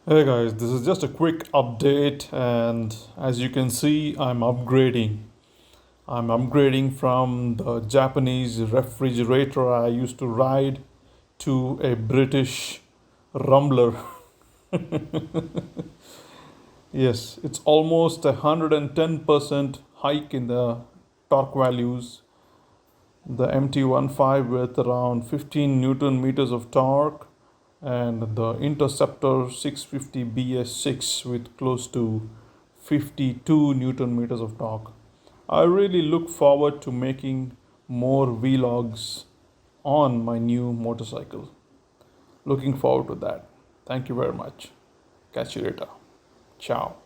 Hey guys, this is just a quick update, and as you can see, I'm upgrading. I'm upgrading from the Japanese refrigerator I used to ride to a British rumbler. Yes, it's almost 110% hike in the torque values. The MT15 with around 15 Newton meters of torque, and the Interceptor 650 BS6 with close to 52 Newton meters of torque. I really look forward to making more vlogs on my new motorcycle. Looking forward to that. Thank you very much. Catch you later. Ciao.